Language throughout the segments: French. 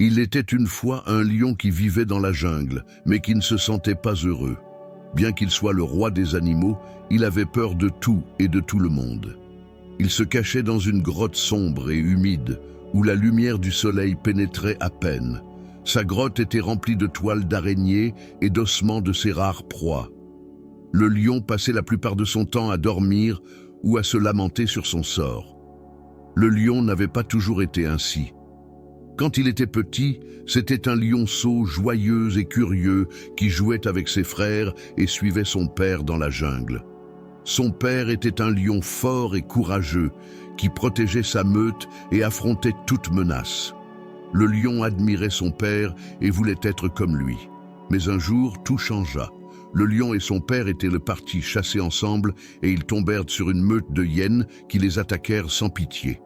Il était une fois un lion qui vivait dans la jungle, mais qui ne se sentait pas heureux. Bien qu'il soit le roi des animaux, il avait peur de tout et de tout le monde. Il se cachait dans une grotte sombre et humide, où la lumière du soleil pénétrait à peine. Sa grotte était remplie de toiles d'araignées et d'ossements de ses rares proies. Le lion passait la plupart de son temps à dormir ou à se lamenter sur son sort. Le lion n'avait pas toujours été ainsi. Quand il était petit, c'était un lionceau joyeux et curieux qui jouait avec ses frères et suivait son père dans la jungle. Son père était un lion fort et courageux qui protégeait sa meute et affrontait toute menace. Le lion admirait son père et voulait être comme lui. Mais un jour, tout changea. Le lion et son père étaient partis chasser ensemble et ils tombèrent sur une meute de hyènes qui les attaquèrent sans pitié.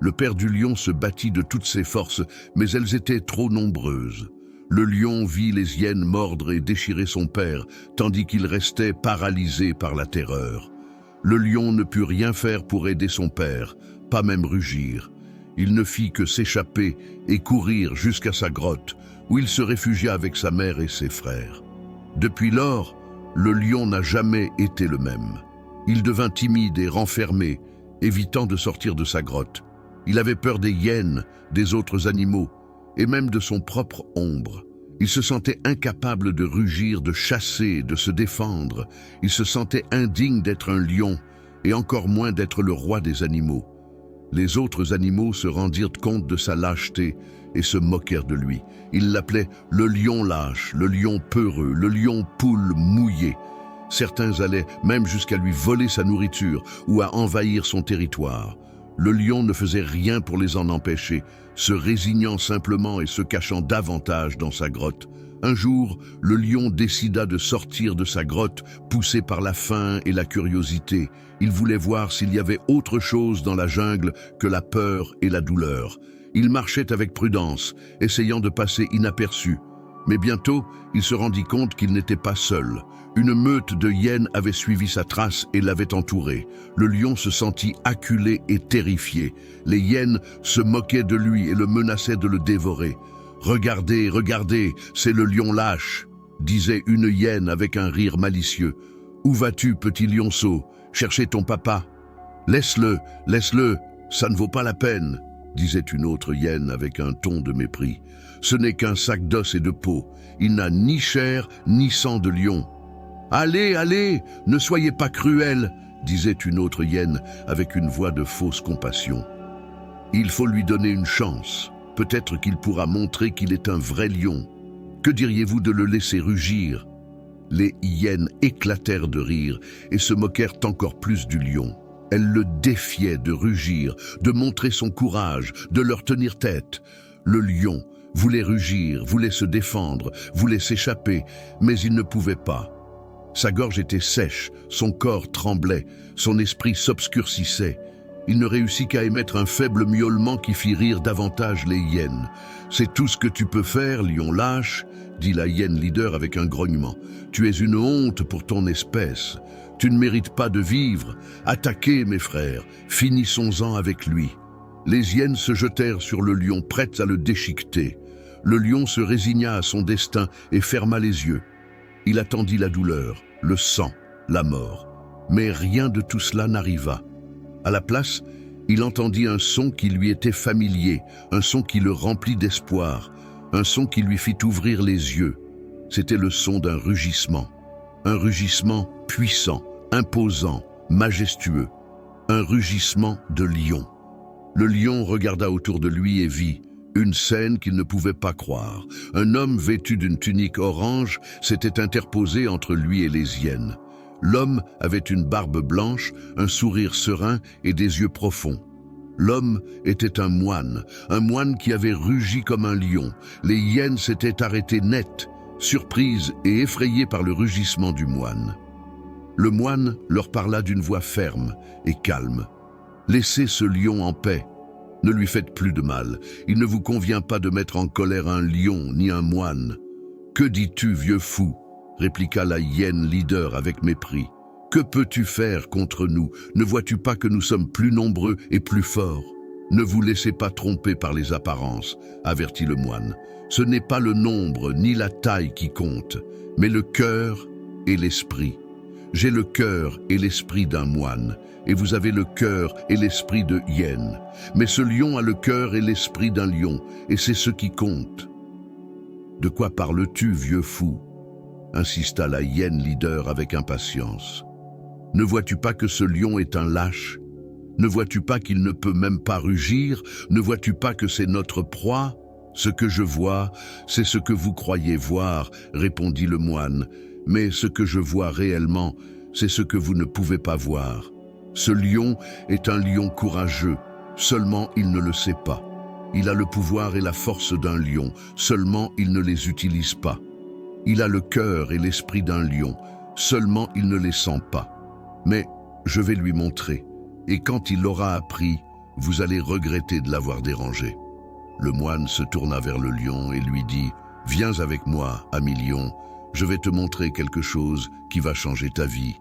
Le père du lion se battit de toutes ses forces, mais elles étaient trop nombreuses. Le lion vit les hyènes mordre et déchirer son père, tandis qu'il restait paralysé par la terreur. Le lion ne put rien faire pour aider son père, pas même rugir. Il ne fit que s'échapper et courir jusqu'à sa grotte, où il se réfugia avec sa mère et ses frères. Depuis lors, le lion n'a jamais été le même. Il devint timide et renfermé, évitant de sortir de sa grotte. Il avait peur des hyènes, des autres animaux, et même de son propre ombre. Il se sentait incapable de rugir, de chasser, de se défendre. Il se sentait indigne d'être un lion, et encore moins d'être le roi des animaux. Les autres animaux se rendirent compte de sa lâcheté et se moquèrent de lui. Ils l'appelaient le lion lâche, le lion peureux, le lion poule mouillé. Certains allaient même jusqu'à lui voler sa nourriture ou à envahir son territoire. Le lion ne faisait rien pour les en empêcher, se résignant simplement et se cachant davantage dans sa grotte. Un jour, le lion décida de sortir de sa grotte, poussé par la faim et la curiosité. Il voulait voir s'il y avait autre chose dans la jungle que la peur et la douleur. Il marchait avec prudence, essayant de passer inaperçu. Mais bientôt, il se rendit compte qu'il n'était pas seul. Une meute de hyènes avait suivi sa trace et l'avait entouré. Le lion se sentit acculé et terrifié. Les hyènes se moquaient de lui et le menaçaient de le dévorer. « Regardez, regardez, c'est le lion lâche !» disait une hyène avec un rire malicieux. « Où vas-tu, petit lionceau? Chercher ton papa? Laisse-le, laisse-le, ça ne vaut pas la peine !» disait une autre hyène avec un ton de mépris. « Ce n'est qu'un sac d'os et de peau. Il n'a ni chair ni sang de lion. »« Allez, allez, ne soyez pas cruel !» disait une autre hyène avec une voix de fausse compassion. « Il faut lui donner une chance. Peut-être qu'il pourra montrer qu'il est un vrai lion. Que diriez-vous de le laisser rugir ?» Les hyènes éclatèrent de rire et se moquèrent encore plus du lion. Elles le défiaient de rugir, de montrer son courage, de leur tenir tête. Le lion voulait rugir, voulait se défendre, voulait s'échapper, mais il ne pouvait pas. Sa gorge était sèche, son corps tremblait, son esprit s'obscurcissait. Il ne réussit qu'à émettre un faible miaulement qui fit rire davantage les hyènes. « C'est tout ce que tu peux faire, lion lâche !» dit la hyène leader avec un grognement. « Tu es une honte pour ton espèce. Tu ne mérites pas de vivre. Attaquez, mes frères, finissons-en avec lui. » Les hyènes se jetèrent sur le lion, prêtes à le déchiqueter. Le lion se résigna à son destin et ferma les yeux. Il attendit la douleur, le sang, la mort. Mais rien de tout cela n'arriva. À la place, il entendit un son qui lui était familier, un son qui le remplit d'espoir, un son qui lui fit ouvrir les yeux. C'était le son d'un rugissement. Un rugissement puissant, imposant, majestueux. Un rugissement de lion. Le lion regarda autour de lui et vit une scène qu'il ne pouvait pas croire. Un homme vêtu d'une tunique orange s'était interposé entre lui et les hyènes. L'homme avait une barbe blanche, un sourire serein et des yeux profonds. L'homme était un moine qui avait rugi comme un lion. Les hyènes s'étaient arrêtées net, surprises et effrayées par le rugissement du moine. Le moine leur parla d'une voix ferme et calme. « Laissez ce lion en paix. Ne lui faites plus de mal. Il ne vous convient pas de mettre en colère un lion ni un moine. »« Que dis-tu, vieux fou ?» répliqua la hyène leader avec mépris. « Que peux-tu faire contre nous? Ne vois-tu pas que nous sommes plus nombreux et plus forts ?» Ne vous laissez pas tromper par les apparences, avertit le moine. Ce n'est pas le nombre ni la taille qui compte, mais le cœur et l'esprit. J'ai le cœur et l'esprit d'un moine, et vous avez le cœur et l'esprit de hyène. Mais ce lion a le cœur et l'esprit d'un lion, et c'est ce qui compte. De quoi parles-tu, vieux fou? Insista la hyène leader avec impatience. Ne vois-tu pas que ce lion est un lâche? Ne vois-tu pas qu'il ne peut même pas rugir? Ne vois-tu pas que c'est notre proie? Ce que je vois, c'est ce que vous croyez voir, répondit le moine. Mais ce que je vois réellement, c'est ce que vous ne pouvez pas voir. Ce lion est un lion courageux, seulement il ne le sait pas. Il a le pouvoir et la force d'un lion, seulement il ne les utilise pas. Il a le cœur et l'esprit d'un lion, seulement il ne les sent pas. Mais je vais lui montrer, et quand il l'aura appris, vous allez regretter de l'avoir dérangé. Le moine se tourna vers le lion et lui dit « Viens avec moi, ami lion, je vais te montrer quelque chose qui va changer ta vie. »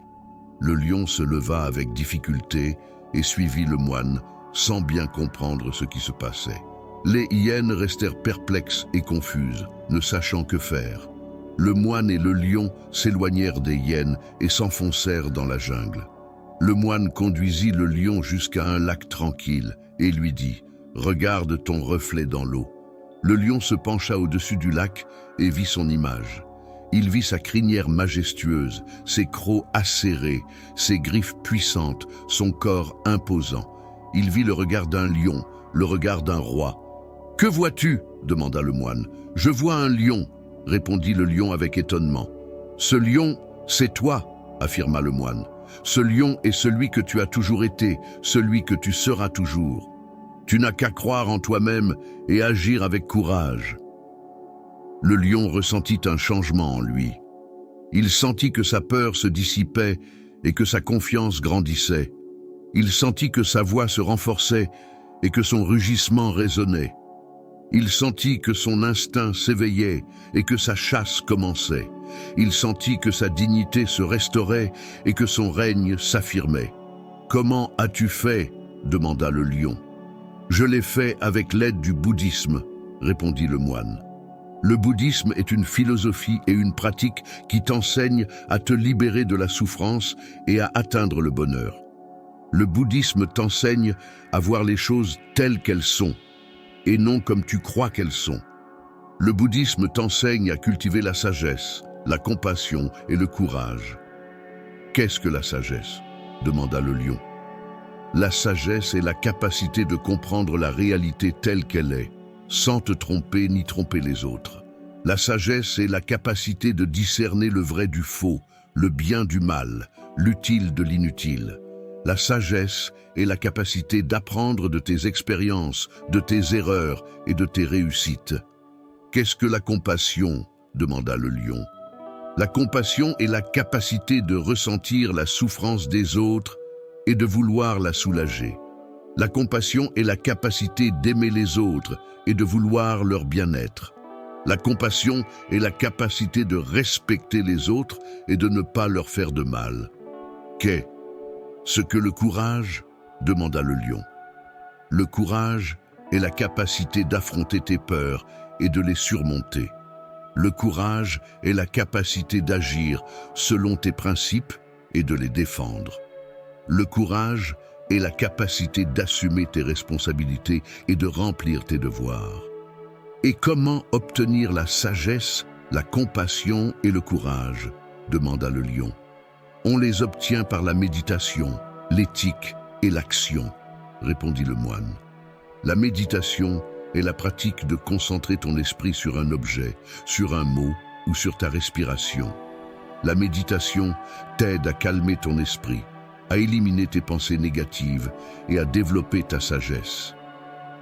Le lion se leva avec difficulté et suivit le moine, sans bien comprendre ce qui se passait. Les hyènes restèrent perplexes et confuses, ne sachant que faire. Le moine et le lion s'éloignèrent des hyènes et s'enfoncèrent dans la jungle. Le moine conduisit le lion jusqu'à un lac tranquille et lui dit « Regarde ton reflet dans l'eau. » Le lion se pencha au-dessus du lac et vit son image. Il vit sa crinière majestueuse, ses crocs acérés, ses griffes puissantes, son corps imposant. Il vit le regard d'un lion, le regard d'un roi. « Que vois-tu » demanda le moine. « Je vois un lion » répondit le lion avec étonnement. « Ce lion, c'est toi » affirma le moine. « Ce lion est celui que tu as toujours été, celui que tu seras toujours. Tu n'as qu'à croire en toi-même et agir avec courage. » Le lion ressentit un changement en lui. Il sentit que sa peur se dissipait et que sa confiance grandissait. Il sentit que sa voix se renforçait et que son rugissement résonnait. Il sentit que son instinct s'éveillait et que sa chasse commençait. Il sentit que sa dignité se restaurait et que son règne s'affirmait. « Comment as-tu fait » demanda le lion. « Je l'ai fait avec l'aide du bouddhisme » répondit le moine. Le bouddhisme est une philosophie et une pratique qui t'enseigne à te libérer de la souffrance et à atteindre le bonheur. Le bouddhisme t'enseigne à voir les choses telles qu'elles sont et non comme tu crois qu'elles sont. Le bouddhisme t'enseigne à cultiver la sagesse, la compassion et le courage. « Qu'est-ce que la sagesse » demanda le lion. La sagesse est la capacité de comprendre la réalité telle qu'elle est, sans te tromper ni tromper les autres. La sagesse est la capacité de discerner le vrai du faux, le bien du mal, l'utile de l'inutile. La sagesse est la capacité d'apprendre de tes expériences, de tes erreurs et de tes réussites. « Qu'est-ce que la compassion » demanda le lion. La compassion est la capacité de ressentir la souffrance des autres et de vouloir la soulager. La compassion est la capacité d'aimer les autres et de vouloir leur bien-être. La compassion est la capacité de respecter les autres et de ne pas leur faire de mal. Qu'est-ce que le courage ? demanda le lion. Le courage est la capacité d'affronter tes peurs et de les surmonter. Le courage est la capacité d'agir selon tes principes et de les défendre. Le courage est la capacité d'assumer tes responsabilités et de remplir tes devoirs. Et comment obtenir la sagesse, la compassion et le courage ? demanda le lion. On les obtient par la méditation, l'éthique et l'action, répondit le moine. La méditation est la pratique de concentrer ton esprit sur un objet, sur un mot ou sur ta respiration. La méditation t'aide à calmer ton esprit, à éliminer tes pensées négatives et à développer ta sagesse.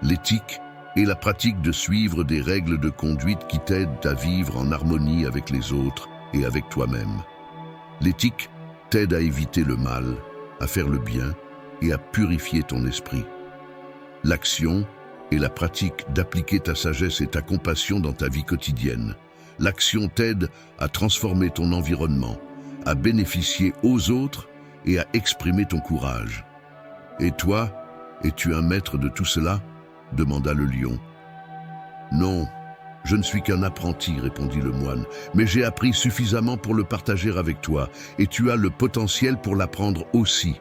L'éthique est la pratique de suivre des règles de conduite qui t'aident à vivre en harmonie avec les autres et avec toi-même. L'éthique t'aide à éviter le mal, à faire le bien et à purifier ton esprit. L'action est la pratique d'appliquer ta sagesse et ta compassion dans ta vie quotidienne. L'action t'aide à transformer ton environnement, à bénéficier aux autres et à exprimer ton courage. Et toi, Es-tu un maître de tout cela? Demanda le lion. Non, je ne suis qu'un apprenti, répondit le moine, mais j'ai appris suffisamment pour le partager avec toi, et tu as le potentiel pour l'apprendre aussi.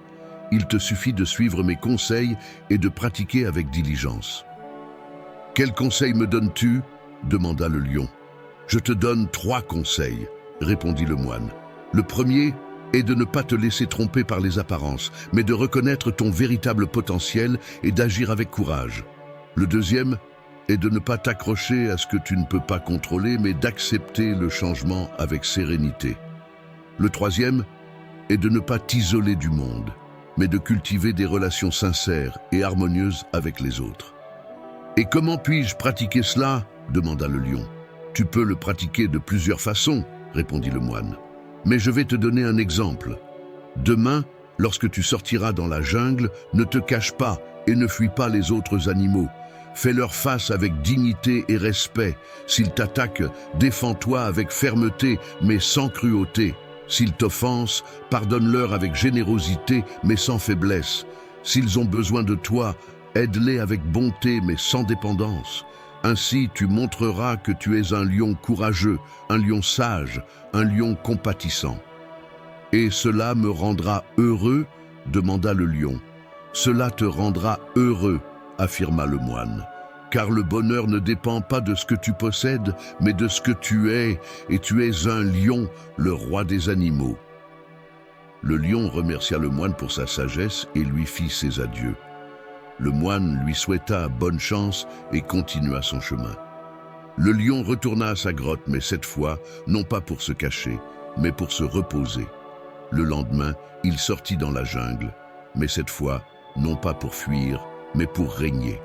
Il te suffit de suivre mes conseils et de pratiquer avec diligence. Quels conseils me donnes-tu? Demanda le lion. Je te donne 3 conseils, répondit le moine. Le premier est de ne pas te laisser tromper par les apparences, mais de reconnaître ton véritable potentiel et d'agir avec courage. Le deuxième est de ne pas t'accrocher à ce que tu ne peux pas contrôler, mais d'accepter le changement avec sérénité. Le troisième est de ne pas t'isoler du monde, mais de cultiver des relations sincères et harmonieuses avec les autres. « Et comment puis-je pratiquer cela ?» demanda le lion. « Tu peux le pratiquer de plusieurs façons, » répondit le moine. « Mais je vais te donner un exemple. Demain, lorsque tu sortiras dans la jungle, ne te cache pas et ne fuis pas les autres animaux. Fais-leur face avec dignité et respect. S'ils t'attaquent, défends-toi avec fermeté, mais sans cruauté. S'ils t'offensent, pardonne-leur avec générosité, mais sans faiblesse. S'ils ont besoin de toi, aide-les avec bonté, mais sans dépendance. Ainsi, tu montreras que tu es un lion courageux, un lion sage, un lion compatissant. « Et cela me rendra heureux ?» demanda le lion. « Cela te rendra heureux » affirma le moine. « Car le bonheur ne dépend pas de ce que tu possèdes, mais de ce que tu es, et tu es un lion, le roi des animaux. » Le lion remercia le moine pour sa sagesse et lui fit ses adieux. Le moine lui souhaita bonne chance et continua son chemin. Le lion retourna à sa grotte, mais cette fois, non pas pour se cacher, mais pour se reposer. Le lendemain, il sortit dans la jungle, mais cette fois, non pas pour fuir, mais pour régner.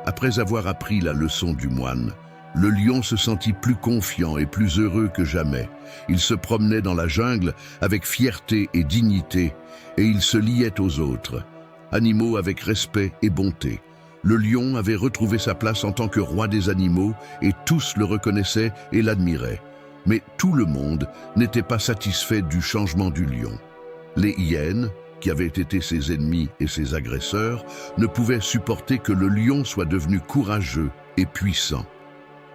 Après avoir appris la leçon du moine, le lion se sentit plus confiant et plus heureux que jamais. Il se promenait dans la jungle avec fierté et dignité, et il se liait aux autres, animaux avec respect et bonté. Le lion avait retrouvé sa place en tant que roi des animaux, et tous le reconnaissaient et l'admiraient. Mais tout le monde n'était pas satisfait du changement du lion. Les hyènes, qui avaient été ses ennemis et ses agresseurs, ne pouvaient supporter que le lion soit devenu courageux et puissant.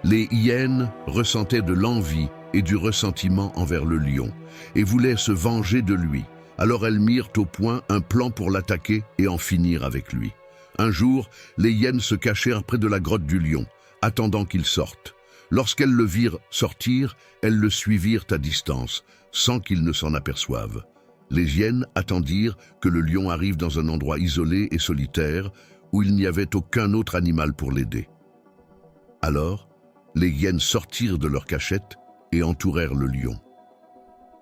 Les hyènes ressentaient de l'envie et du ressentiment envers le lion et voulaient se venger de lui. Alors elles mirent au point un plan pour l'attaquer et en finir avec lui. Un jour, les hyènes se cachèrent près de la grotte du lion, attendant qu'il sorte. Lorsqu'elles le virent sortir, elles le suivirent à distance, sans qu'il ne s'en aperçoive. Les hyènes attendirent que le lion arrive dans un endroit isolé et solitaire, où il n'y avait aucun autre animal pour l'aider. Alors, les hyènes sortirent de leur cachette et entourèrent le lion.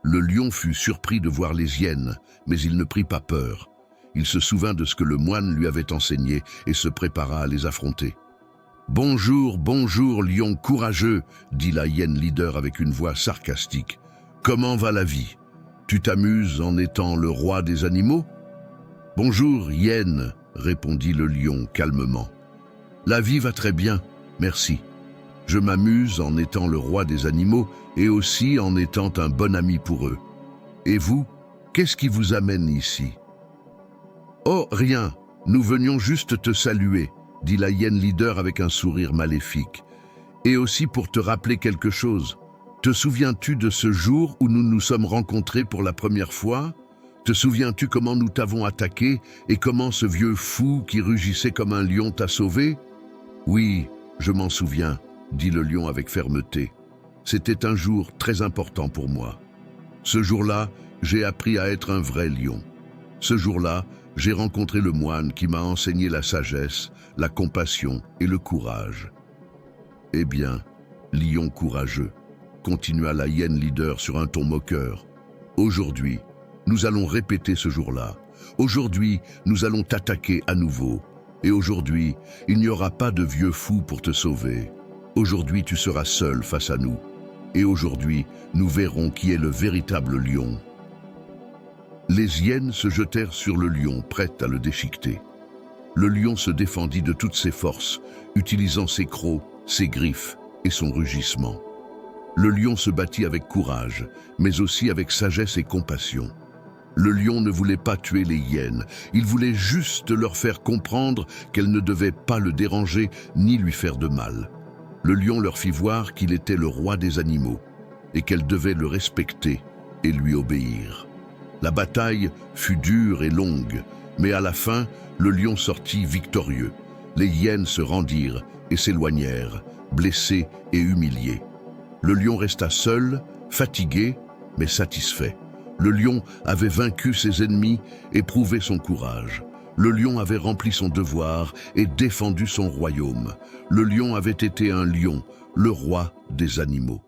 Le lion fut surpris de voir les hyènes, mais il ne prit pas peur. Il se souvint de ce que le moine lui avait enseigné et se prépara à les affronter. « Bonjour, bonjour, lion courageux !» dit la hyène leader avec une voix sarcastique. « Comment va la vie? Tu t'amuses en étant le roi des animaux ?»« Bonjour, hyène !» répondit le lion calmement. « La vie va très bien, merci. Je m'amuse en étant le roi des animaux et aussi en étant un bon ami pour eux. Et vous, qu'est-ce qui vous amène ici ? » « Oh, rien, nous venions juste te saluer, » dit la hyène leader avec un sourire maléfique. « Et aussi pour te rappeler quelque chose. Te souviens-tu de ce jour où nous nous sommes rencontrés pour la première fois ? Te souviens-tu comment nous t'avons attaqué et comment ce vieux fou qui rugissait comme un lion t'a sauvé ? » « Oui, je m'en souviens, » dit le lion avec fermeté. « C'était un jour très important pour moi. Ce jour-là, j'ai appris à être un vrai lion. Ce jour-là, j'ai rencontré le moine qui m'a enseigné la sagesse, la compassion et le courage. » « Eh bien, lion courageux, » continua la hyène leader sur un ton moqueur. « Aujourd'hui, nous allons répéter ce jour-là. Aujourd'hui, nous allons t'attaquer à nouveau. Et aujourd'hui, il n'y aura pas de vieux fou pour te sauver. Aujourd'hui, tu seras seul face à nous. Et aujourd'hui, nous verrons qui est le véritable lion. » Les hyènes se jetèrent sur le lion, prêtes à le déchiqueter. Le lion se défendit de toutes ses forces, utilisant ses crocs, ses griffes et son rugissement. Le lion se battit avec courage, mais aussi avec sagesse et compassion. Le lion ne voulait pas tuer les hyènes, il voulait juste leur faire comprendre qu'elles ne devaient pas le déranger ni lui faire de mal. Le lion leur fit voir qu'il était le roi des animaux et qu'elles devaient le respecter et lui obéir. La bataille fut dure et longue, mais à la fin, le lion sortit victorieux. Les hyènes se rendirent et s'éloignèrent, blessés et humiliés. Le lion resta seul, fatigué, mais satisfait. Le lion avait vaincu ses ennemis et prouvé son courage. Le lion avait rempli son devoir et défendu son royaume. Le lion avait été un lion, le roi des animaux.